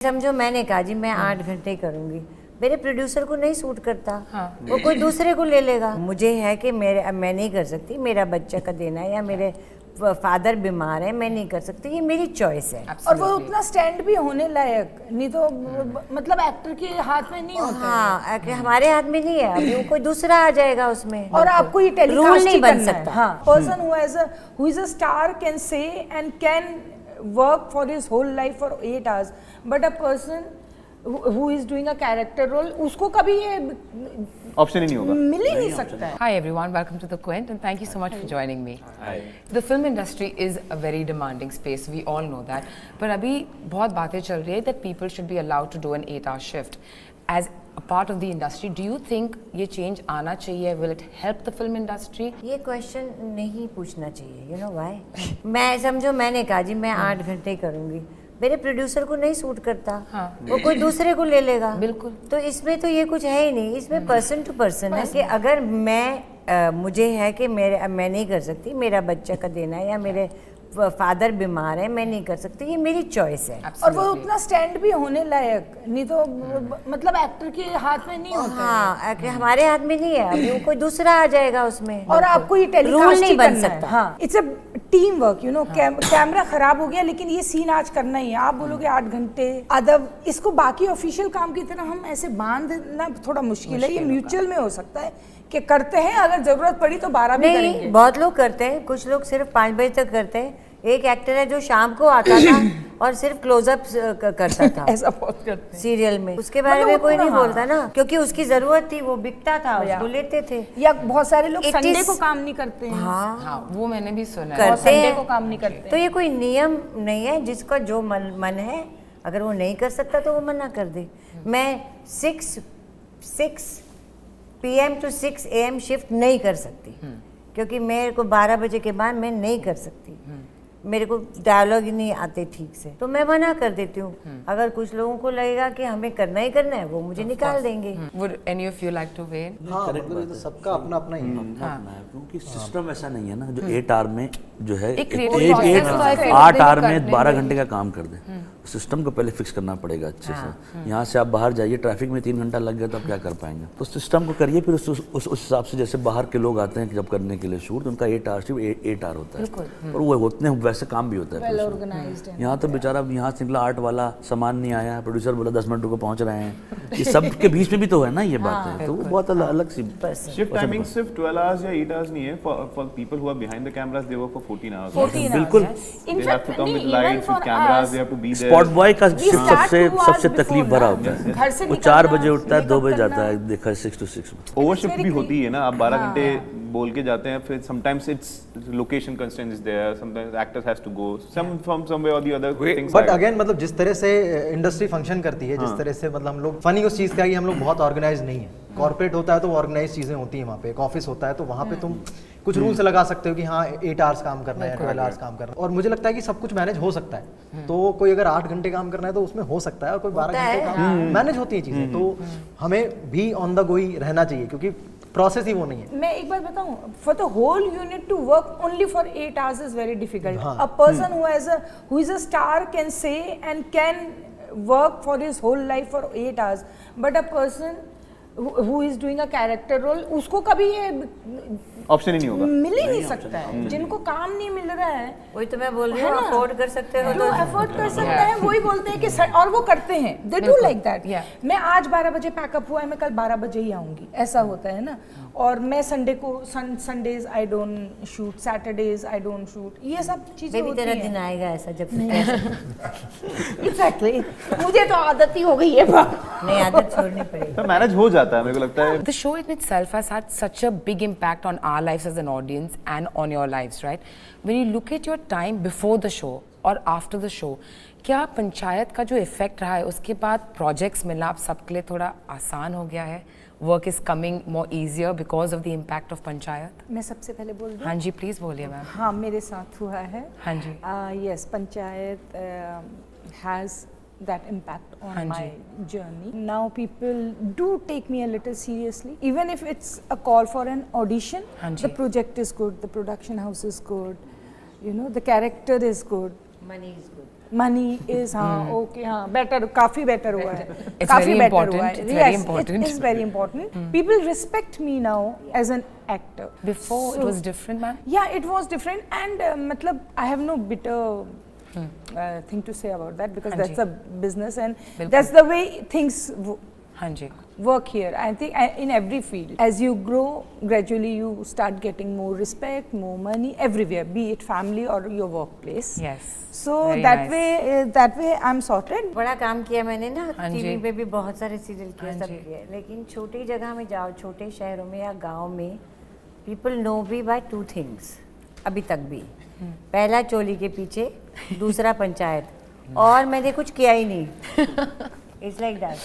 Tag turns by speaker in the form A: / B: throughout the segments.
A: समझो मैंने कहा जी मैं 8 घंटे करूंगी, मेरे प्रोड्यूसर को नहीं सूट करता।
B: हाँ।
A: वो कोई दूसरे को ले लेगा। मुझे है कि मैं नहीं कर सकती, मेरा बच्चा का देना है या मेरे फादर बीमार है, मैं नहीं कर सकती, ये मेरी चॉइस है।
B: और वो उतना स्टैंड भी होने लायक नहीं तो मतलब एक्टर के हाथ में नहीं होता
A: हाँ, हमारे हाथ में नहीं है, अभी वो कोई दूसरा आ जाएगा उसमें
B: और आपको ये टेलीकास्ट
A: रूल नहीं बन
B: करना है।
A: सकता।
B: हाँ, person who is a star can say and can work for his whole life for 8 hours, but a person who is doing a character role, उसको कभी ये
C: ऑप्शन ही नहीं होगा,
B: मिल ही नहीं सकता है।
D: Hi everyone, welcome to The Quint and thank you so much for joining me.
C: Hi.
D: The film industry is a very demanding space, we all know that. पर अभी बहुत बातें चल रही है that people should be allowed to do an 8-hour shift. As a part of the industry, do you think ये change आना चाहिए? Will it help the film industry?
A: ये क्वेश्चन नहीं पूछना चाहिए, you know why? मैं समझो मैंने कहा जी मैं 8 घंटे करूंगी, मेरे प्रोड्यूसर को नहीं सूट करता।
D: हाँ।
A: वो कोई दूसरे को ले लेगा।
D: बिल्कुल।
A: तो इसमें तो ये कुछ है ही नहीं, इसमें पर्सन टू पर्सन है कि अगर मुझे है कि मैं नहीं कर सकती, मेरा बच्चा का देना है या मेरे फादर बीमार है, मैं नहीं कर सकती, ये मेरी चॉइस है।
B: और वो उतना स्टैंड भी होने लायक नहीं तो मतलब एक्टर के हाथ में नहीं होता
A: हाँ, हमारे हाथ में नहीं है, अभी वो कोई दूसरा आ जाएगा उसमें
B: और आपको ये टेलीकास्ट
A: रूल नहीं बन
B: करना है।
A: सकता।
B: हाँ, it's a team work, you know. Camera खराब हो गया लेकिन ये सीन आज करना ही है। आप बोलोगे 8 घंटे, अदब इसको बाकी ऑफिशियल काम की तरह हम ऐसे बांधना थोड़ा मुश्किल है। ये म्यूचुअल में हो सकता है कि करते हैं, अगर जरूरत पड़ी तो 12 भी करेंगे।
A: नहीं, बहुत लोग करते हैं, कुछ लोग सिर्फ 5 बजे तक करते हैं। एक एक्टर है जो शाम को आता था और सिर्फ क्लोजअप करता था
B: ऐसा बहुत करते हैं
A: सीरियल में, उसके बारे में कोई नहीं बोलता ना, क्योंकि उसकी जरूरत थी, वो बिकता था, उसको लेते थे।
B: या बहुत सारे लोग
A: It
B: संडे
A: is-
B: को काम नहीं करते हैं।
D: हाँ, वो मैंने भी सुना है।
A: करते
B: और संडे
A: हैं।
B: को काम नहीं करते
A: तो ये कोई नियम नहीं है, जिसका जो मन है, अगर वो नहीं कर सकता तो वो मना कर दे। मैं 6 PM to 6 AM शिफ्ट नहीं कर सकती, क्योंकि मेरे को 12 बजे के बाद मैं नहीं कर सकती, मेरे को डायलॉग ही नहीं आते ठीक से, तो मैं मना कर देती हूँ। अगर कुछ लोगों को लगेगा कि हमें करना ही करना है, वो मुझे निकाल देंगे।
D: Would any of you like to weigh in?
E: हाँ, मतलब ये तो सबका अपना अपना ही है।
F: अपना है, क्योंकि सिस्टम ऐसा नहीं है ना जो 8 आवर में जो है
D: एक creative process होता है, फिर
F: 8
D: उतने
F: आवर
D: ही
F: में
D: करने
F: 12
D: में।
F: घंटे का काम कर दे। सिस्टम को पहले फिक्स करना पड़ेगा अच्छे से। यहाँ से आप बाहर जाइए, ट्रैफिक में 3 घंटा लग गया तो आप क्या कर पाएंगे? तो सिस्टम को करिए, फिर उस हिसाब से, जैसे बाहर के लोग आते हैं जब करने के लिए शूट, उनका 8 आवर सिर्फ 8 आवर होता है और वो होते हैं, वैसे काम भी होता है। यहाँ तो बेचारा यहाँ से निकला 8 वाला, सामान नहीं आया, प्रोड्यूसर बोला 10 मिनट को पहुँच रहे हैं, ये सब के बीच में भी तो है ना ये बात है, तो वो बहुत अलग सी।
C: शिफ्ट टाइमिंग सिर्फ 12 hours या 8 hours नहीं है। For people who are behind the cameras, they work for 14 hours.
B: 14
F: बिल्कुल।
C: They have to come with lights, with cameras, they have to be there.
F: Spot boy का शिफ्ट
B: start 2 hours
F: सबसे
B: before
F: तकलीफ भरा होता है।
B: घर से
F: वो 4
B: निकलना,
F: बजे उठता है, 2 बजे
B: makeup
F: जाता है,
B: करना।
F: देखा 6 to 6 में।
C: ओवरशिफ्ट भी होती है ना, आप 12 घंटे बोल के जाते हैं, फिर sometimes it's location constraints is there, sometimes actors has to go some from somewhere और the other things.
E: But again मतलब जिस तरह से इंडस्ट्री फंक्शन करती है, जिस तरह से मतलब हम लोग फनी उस चीज़ का कि हम लोग बहुत ऑर्गेनाइज नहीं है। कॉर्पोरेट होता है तो ऑर्गेनाइज चीज़ें होती हैं वहाँ पे, एक ऑफिस होता है तो वहाँ पे तुम कुछ रूल्स लगा सकते हो कि हाँ 8 आवर्स काम करना है, 12 आवर्स काम करना है, और मुझे लगता है कि सब कुछ मैनेज हो सकता है। तो कोई अगर 8 घंटे काम करना है तो उसमें हो सकता है, और कोई 12 घंटे काम मैनेज होती है चीज़ें। तो हमें भी ऑन द गो ही रहना चाहिए, क्योंकि प्रोसेस ही वो नहीं है।
B: मैं एक बात बताऊं, for the whole unit to work only for 8 hours is very difficult. A person who is a star can say and can work for his whole life for 8 hours, but a person who is doing a character role, उसको कभी ये
C: option ही नहीं होगा,
B: मिल ही नहीं सकता है। जिनको काम नहीं मिल रहा है,
A: वही तो मैं बोल रही हूँ,
B: है ना?
A: अफोर्ड कर सकते हो
B: जो एफर्ट कर सकते हैं वही बोलते हैं कि और वो करते हैं, दे डू लाइक दैट। मैं आज 12 बजे पैकअप हुआ है, मैं कल 12 बजे ही आऊंगी, ऐसा होता है ना। और मैं संडे को Sundays I don't shoot, Saturdays I don't shoot, ये सब चीजें होती
A: तेरा
B: हैं।
A: दिन आएगा ऐसा जब
B: एग्जैक्टली, मुझे तो आदत ही हो गई है।
A: नहीं, आदत छोड़नी पड़ेगी।
C: तो मैनेज हो जाता है, मेरे को लगता है।
D: The show in itself has had such a big impact on our lives as an audience and on your lives, right? When you look at your time before the show और after the show, क्या पंचायत का जो effect रहा है उसके बाद projects मिलना आप सबके लिए थोड़ा आसान हो गया है? Work is coming more easier because of the impact of panchayat?
B: मैं सबसे पहले बोल दूं?
D: हाँ जी, प्लीज बोलिए मैम।
B: हाँ, मेरे साथ हुआ है।
D: हाँ जी।
B: Yes, panchayat has that impact on my journey. Now people do take me a little seriously, even if it's a call for an audition. The project is good, the production house is good, you know, the character is good.
A: Money is good.
B: money is okay, better, काफी better हुआ है,
D: It's
B: काफी
D: very
B: better
D: important,
B: हुआ है.
D: it's very
B: Yes,
D: important.
B: it is very important. People respect me now as an actor.
D: Before it
B: So-
D: was different, ma'am?
B: Yeah, it was different, and matlab I have no bitter thing to say about that, because
D: हाँ
B: that's
D: ji.
B: a business and
D: बिल्कुल.
B: that's the way things
D: हाँ जी.
B: work here. I think in every field, as you grow, gradually you start getting more respect, more money everywhere, be it family or your workplace.
D: Yes.
B: So
D: Very
B: that
D: nice.
B: way I'm sorted.
A: बड़ा काम किया मैंने ना,
D: हाँ
A: TV
D: जी।
A: पे भी बहुत सारे सीरियल किए,
D: हाँ
A: सब
D: जी।
A: किए, लेकिन छोटी जगह में जाओ, छोटे शहरों में या गांव में, पीपल नो मी बाय 2 थिंग्स अभी तक भी। पहला चोली के पीछे, दूसरा पंचायत, और मैंने कुछ किया ही नहीं। इट्स लाइक दैट,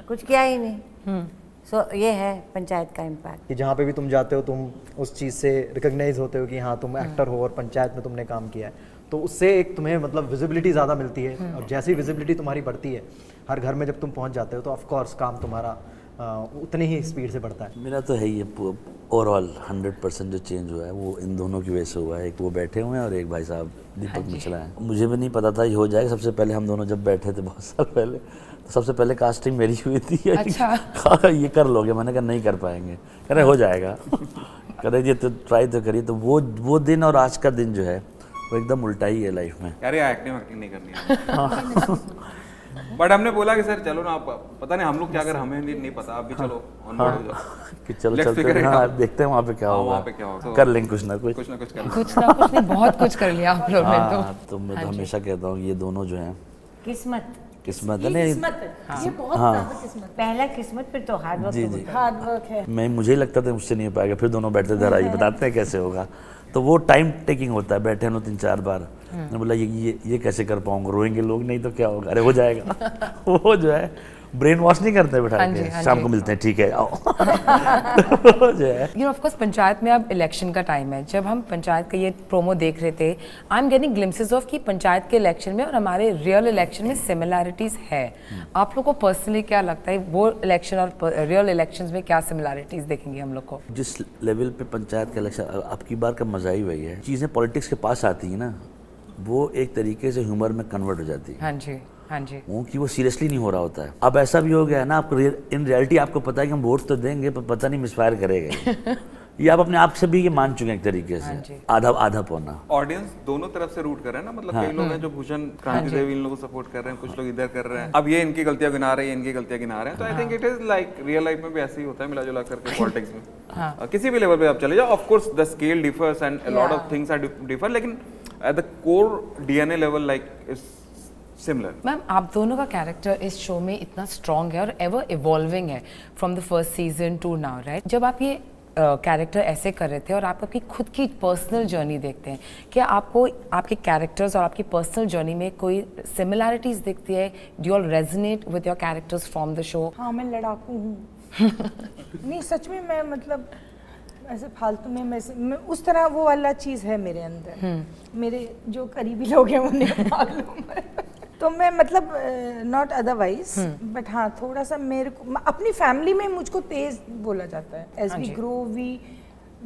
A: कुछ किया ही नहीं। सो ये है पंचायत का इम्पैक्ट।
E: कि जहाँ पे भी तुम जाते हो तुम उस चीज़ से रिकॉग्नाइज होते हो कि हाँ तुम एक्टर हो और पंचायत में तुमने काम किया है, तो उससे एक तुम्हें मतलब विजिबिलिटी ज़्यादा मिलती है। और जैसी विजिबिलिटी तुम्हारी बढ़ती है, हर घर में जब तुम पहुँच जाते हो, तो ऑफ कोर्स काम तुम्हारा उतनी ही स्पीड से बढ़ता है।
F: मेरा तो है ही ओवरऑल 100% जो चेंज हुआ है वो इन दोनों की वजह से हुआ है। एक वो बैठे हुए हैं और एक भाई साहब दीपक मिश्रा हैं। मुझे भी नहीं पता था ये हो जाएगा। सबसे पहले हम दोनों जब बैठे थे बहुत साल पहले, तो सबसे पहले कास्टिंग मेरी हुई थी।
D: अच्छा।
F: ये कर लोगे? मैंने कहा नहीं कर पाएंगे। कह रहे हो जाएगा। कह रहे ये तो ट्राई तो करिए। तो वो दिन और आज का दिन जो है वो एकदम उल्टा ही है लाइफ में।
C: यार ये एक्टिंग नहीं करनी है। बट हमने बोला कि सर चलो ना, आप पता नहीं हम लोग क्या कर, हमें नहीं पता, आप भी चलो ऑन बोर्ड हो जाओ
F: कि चलो
C: Let's
F: चलते
C: figure
F: हैं,
C: it
F: हाँ,
C: out.
F: देखते हैं वहाँ पे क्या
C: हाँ,
F: होगा।
C: वहाँ पे क्या होगा।
F: कर लेंगे कुछ ना कुछ।
C: कुछ ना कुछ कर
D: कुछ ना कुछ नहीं, बहुत कुछ कर लिया आप लोग ने तो।
F: हाँ, तो मैं तो हमेशा कहता हूँ ये दोनों जो हैं
A: किस्मत,
F: किस्मत है। नहीं
B: ये बहुत ज़्यादा किस्मत,
A: पहला किस्मत, फिर तो हार्ड वर्क।
F: जी जी,
B: हार्ड वर्क है।
F: मैं मुझे ही लगता था मुझसे नहीं हो पाएगा। फिर दोनों बैठते थे, आइए बताते हैं कैसे होगा। तो वो टाइम टेकिंग होता है। बैठे हम 3-4 बार, मैंने बोला ये कैसे कर पाऊंगा, रोएंगे लोग नहीं तो क्या होगा। अरे हो जाएगा। वो जो है ब्रेन वॉश नहीं करते बैठा
D: हाँ
F: के,
D: जी, हाँ
F: शाम
D: जी।
F: को मिलते हैं, ठीक है आओ। वो जो है
D: ऑफ कोर्स पंचायत में अब इलेक्शन का टाइम है। जब हम पंचायत का ये प्रोमो देख रहे थे, I am getting glimpses of कि पंचायत के इलेक्शन में और हमारे रियल इलेक्शन में सिमिलैरिटीज है। आप लोग को पर्सनली क्या लगता है, वो इलेक्शन और रियल इलेक्शंस में क्या सिमिलैरिटीज देखेंगे हम लोग को?
F: जिस लेवल पे पंचायत का इलेक्शन अब की बार का मजा ही वही है। चीज़ें पॉलिटिक्स के पास आती है ना, वो एक तरीके से ह्यूमर में कन्वर्ट हो जाती है।
D: हाँ जी, हाँ जी।
F: वो कि वो सीरियसली नहीं हो रहा होता है। अब ऐसा भी हो गया है ना, आपको इन रियलिटी आपको पता है कि हम वोट तो देंगे पर पता नहीं मिसफायर करेगा। ये आप अपने आप से भी ये मान चुके हैं एक तरीके से, आधा पौना।
C: ऑडियंस दोनों तरफ से रूट कर रहे हैं ना, मतलब कई लोग हैं जो भूषण क्रांति देवी इन लोगों को सपोर्ट कर रहे हैं, कुछ लोग इधर कर रहे हैं। अब ये इनकी गलतियां गिना रहे हैं, इनकी गलतियां गिना रहे हैं। तो I think it is like real life में भी ऐसे ही होता है, मिला जुला करके पॉलिटिक्स में। किसी भी लेवल पे आप चले जाओ, of course the scale differs and a lot of things are differ, लेकिन at the core DNA level like is similar.
D: Ma'am, आप दोनों का कैरेक्टर इस शो में इतना स्ट्रॉन्ग है और एवर इवॉल्विंग है from the first season two now, right? जब आप ये कैरेक्टर ऐसे कर रहे थे और आप अपनी खुद की पर्सनल जर्नी देखते हैं, क्या आपको आपके कैरेक्टर्स और आपकी पर्सनल जर्नी में कोई सिमिलैरिटीज दिखती है? Do you all resonate with your characters from the show?
B: हाँ, मैं लड़ाकू हूँ। नहीं, सच में मैं मतलब ऐसे फालतू में मैं उस तरह वो वाला चीज़ है मेरे अंदर। मेरे जो करीबी लोग हैं उन्हें मालूम है। तो मैं मतलब नॉट अदरवाइज, बट हाँ थोड़ा सा मेरे को अपनी फैमिली में मुझको तेज बोला जाता है। As we grow we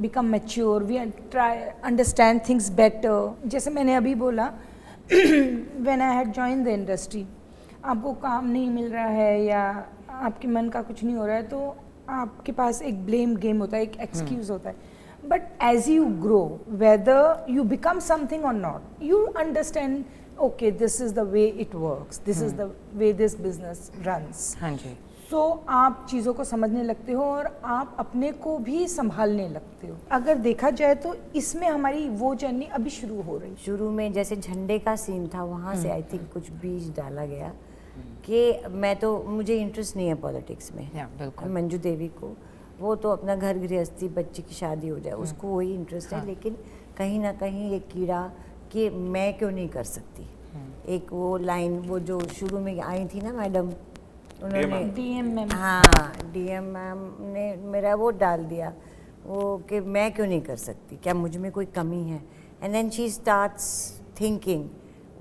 B: become mature, we try understand things better. जैसे मैंने अभी बोला, when I had join the industry, आपको काम नहीं मिल रहा है या आपके मन का कुछ नहीं हो रहा है, तो आपके पास एक ब्लेम गेम होता है, एक एक्सक्यूज होता है। But as you grow, whether you become something और not, you understand okay, this is the way it works, this is the way this business runs.
D: हाँ जी।
B: So आप चीज़ों को समझने लगते हो और आप अपने को भी संभालने लगते हो। अगर देखा जाए तो इसमें हमारी वो जर्नी अभी शुरू हो रही है।
A: शुरू में जैसे झंडे का सीन था, वहाँ से आई थिंक कुछ बीज डाला गया कि मुझे इंटरेस्ट नहीं है पॉलिटिक्स में।
D: बिल्कुल।
A: मंजू देवी को वो तो अपना घर गृहस्थी, बच्चे की शादी हो जाए, उसको वही इंटरेस्ट है। लेकिन कहीं ना कहीं एक कीड़ा कि मैं क्यों नहीं कर सकती। एक वो लाइन वो जो शुरू में आई थी ना मैडम, उन्होंने
B: डीएम मैम,
A: हाँ डीएम मैम ने मेरा वो डाल दिया वो कि मैं क्यों नहीं कर सकती, क्या मुझ में कोई कमी है। And then she starts thinking,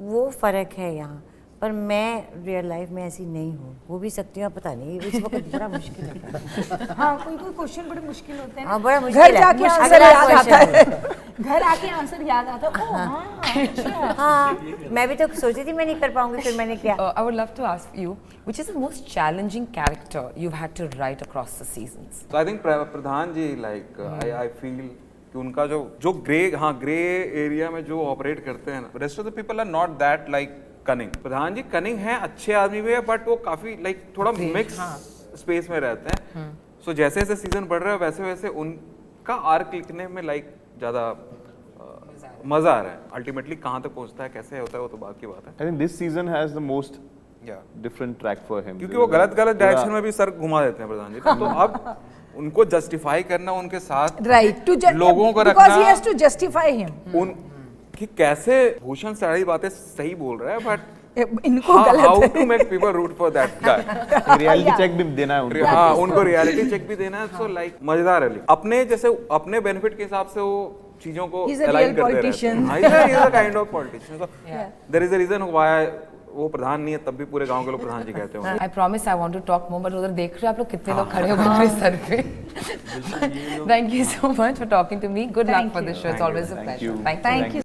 A: वो फ़र्क है यहाँ। पर मैं रियल लाइफ में ऐसी नहीं हूँ, हो भी सकती हूँ, पता नहीं इस वक्त बड़ा मुश्किल है।
B: हाँ, कोई क्वेश्चन बड़े मुश्किल होते हैं।
A: हाँ, बड़ा मुश्किल
B: घर
A: है।
B: जाके आंसर
A: अगला
B: याद आता
A: question
B: है। घर आके आंसर याद आता है। ओह हाँ, अच्छा।
A: हाँ, मैं भी तो सोची थी मैं नहीं कर पाऊंगी, फिर मैंने किया।
D: I would love to ask you, which is the most challenging character you've had to write across the seasons?
C: So I think Pradhan ji like I feel कि उनका जो ग्रे एरिया में जो ऑपरेट करते हैं ना, rest of the people are not that like cunning. प्रधान जी कनिंग है, अच्छे आदमी भी है, बट वो काफी लाइक थोड़ा मिक्स स्पेस में रहते हैं। सो जैसे जैसे सीजन बढ़ रहा है वैसे वैसे उनका आर्क लिखने में लाइक ज्यादा मजा आ रहा है। अल्टीमेटली कहाँ तक पहुँचता है, कैसे होता है, वो तो बात की बात है।
G: I think this season has the most different track for him.
C: क्योंकि वो गलत डायरेक्शन में भी सर घुमा देते हैं प्रधान जी, तो अब उनको जस्टिफाई करना उनके साथ,
B: राइट, टू
C: लोगों को
B: बिकॉज़ ही
C: रखना
B: हैज टू जस्टिफाई हिम।
C: उन कि कैसे भूषण सारी बातें सही बोल रहा है, बट
B: इनको
C: हाउ
B: गलत
C: to make people root for that guy.
G: reality check भी देना है उनको।
C: हाँ, उनको रियलिटी चेक भी देना है। सो लाइक मजेदार है, अपने जैसे अपने बेनिफिट के हिसाब से वो चीजों को
B: He's a
C: अलाइन
B: real
C: करते रहते
B: politician.
C: हैं। He's a kind of politician. So there is a reason why वो प्रधान नहीं है, तब भी पूरे गांव के लोग प्रधान जी कहते हैं।
D: I promise I want to talk more, but उधर देख रहे हो आप लोग कितने लोग खड़े हो गए सर पे। Thank you so much for talking to me. Good luck for the show. It's always a pleasure.
G: you.
D: Thank you.
B: Thank you.